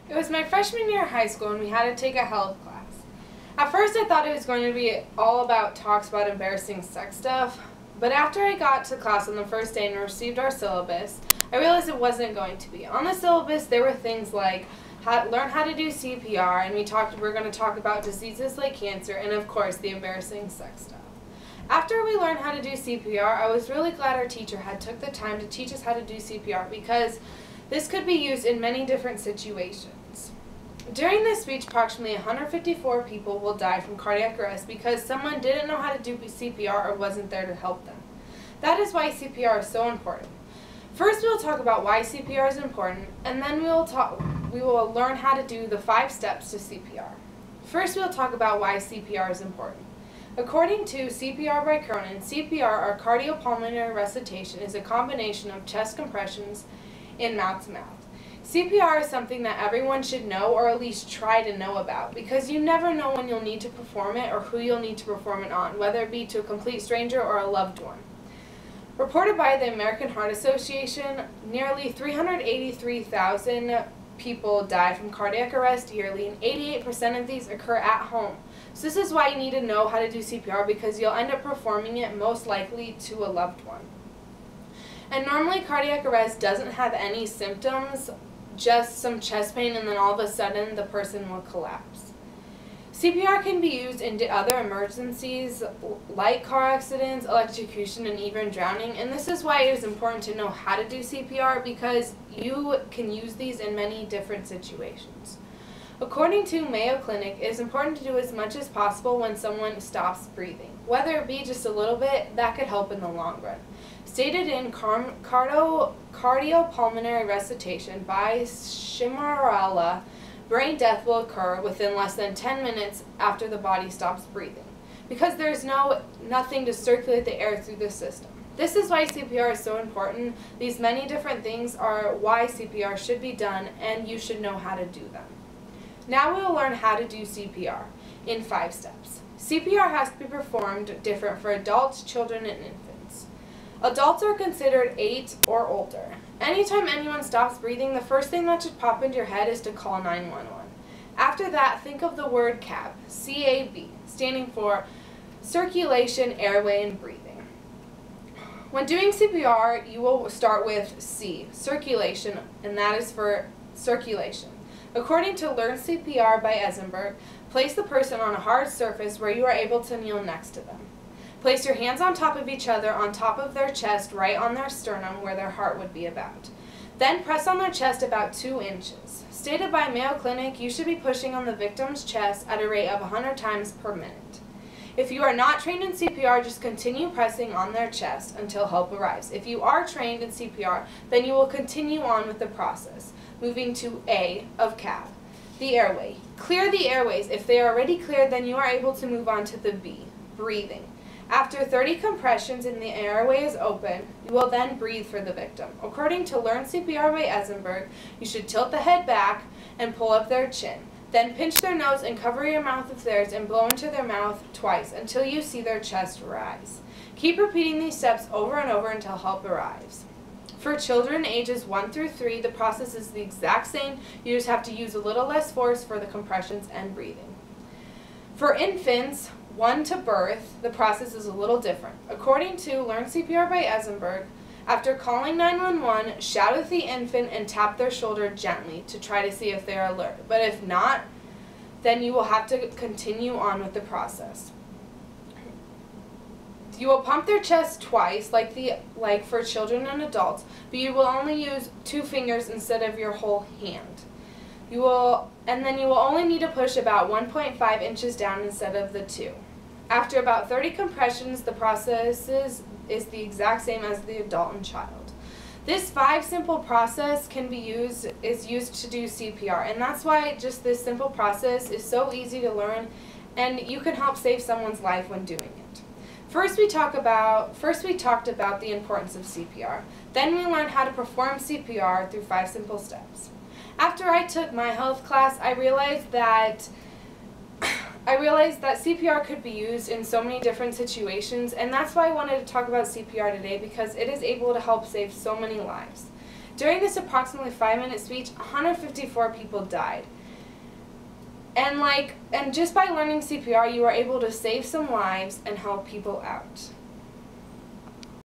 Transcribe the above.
It was my freshman year of high school and we had to take a health class. At first I thought it was going to be all about talks about embarrassing sex stuff, but after I got to class on the first day and received our syllabus, I realized it wasn't going to be. On the syllabus there were things like learn how to do CPR, and we're going to talk about diseases like cancer and of course the embarrassing sex stuff. After we learned how to do CPR, I was really glad our teacher had took the time to teach us how to do CPR because this could be used in many different situations. During this speech, approximately 154 people will die from cardiac arrest because someone didn't know how to do CPR or wasn't there to help them. That is why CPR is so important. First, we will talk about why CPR is important, and then we will learn how to do the 5 steps to CPR. First, we will talk about why CPR is important. According to CPR by Cronin, CPR, or cardiopulmonary resuscitation, is a combination of chest compressions in mouth to mouth. CPR is something that everyone should know or at least try to know about because you never know when you'll need to perform it or who you'll need to perform it on, whether it be to a complete stranger or a loved one. Reported by the American Heart Association, nearly 383,000 people die from cardiac arrest yearly, and 88% of these occur at home. So this is why you need to know how to do CPR because you'll end up performing it most likely to a loved one. And normally cardiac arrest doesn't have any symptoms, just some chest pain, and then all of a sudden the person will collapse. CPR can be used in other emergencies like car accidents, electrocution, and even drowning, and this is why it is important to know how to do CPR because you can use these in many different situations. According to Mayo Clinic, it is important to do as much as possible when someone stops breathing. Whether it be just a little bit, that could help in the long run. Stated in Cardiopulmonary Resuscitation by Shimarala, brain death will occur within less than 10 minutes after the body stops breathing because there is nothing to circulate the air through the system. This is why CPR is so important. These many different things are why CPR should be done, and you should know how to do them. Now we will learn how to do CPR in 5 steps. CPR has to be performed different for adults, children, and infants. Adults are considered 8 or older. Anytime anyone stops breathing, the first thing that should pop into your head is to call 911. After that, think of the word CAB, C-A-B, standing for circulation, airway, and breathing. When doing CPR, you will start with C, circulation, and that is for circulation. According to Learn CPR by Eisenberg, place the person on a hard surface where you are able to kneel next to them. Place your hands on top of each other on top of their chest, right on their sternum where their heart would be about. Then press on their chest about 2 inches. Stated by Mayo Clinic, you should be pushing on the victim's chest at a rate of 100 times per minute. If you are not trained in CPR, just continue pressing on their chest until help arrives. If you are trained in CPR, then you will continue on with the process, moving to A of CAB, the airway. Clear the airways. If they are already cleared, then you are able to move on to the B, breathing. After 30 compressions and the airway is open, you will then breathe for the victim. According to Learn CPR by Eisenberg, you should tilt the head back and pull up their chin. Then pinch their nose and cover your mouth with theirs and blow into their mouth twice until you see their chest rise. Keep repeating these steps over and over until help arrives. For children ages 1 through 3, the process is the exact same. You just have to use a little less force for the compressions and breathing. For infants 1 to birth, the process is a little different. According to Learn CPR by Eisenberg, after calling 911, shout at the infant and tap their shoulder gently to try to see if they are alert. But if not, then you will have to continue on with the process. You will pump their chest twice, like for children and adults, but you will only use 2 fingers instead of your whole hand. And then you will only need to push about 1.5 inches down instead of the 2. After about 30 compressions, the process is the exact same as the adult and child. This 5 simple process is used to do CPR, and that's why just this simple process is so easy to learn, and you can help save someone's life when doing it. First we talked about the importance of CPR. Then we learned how to perform CPR through 5 simple steps. After I took my health class, I realized that CPR could be used in so many different situations, and that's why I wanted to talk about CPR today, because it is able to help save so many lives. During this approximately 5-minute speech, 154 people died. And just by learning CPR, you were able to save some lives and help people out.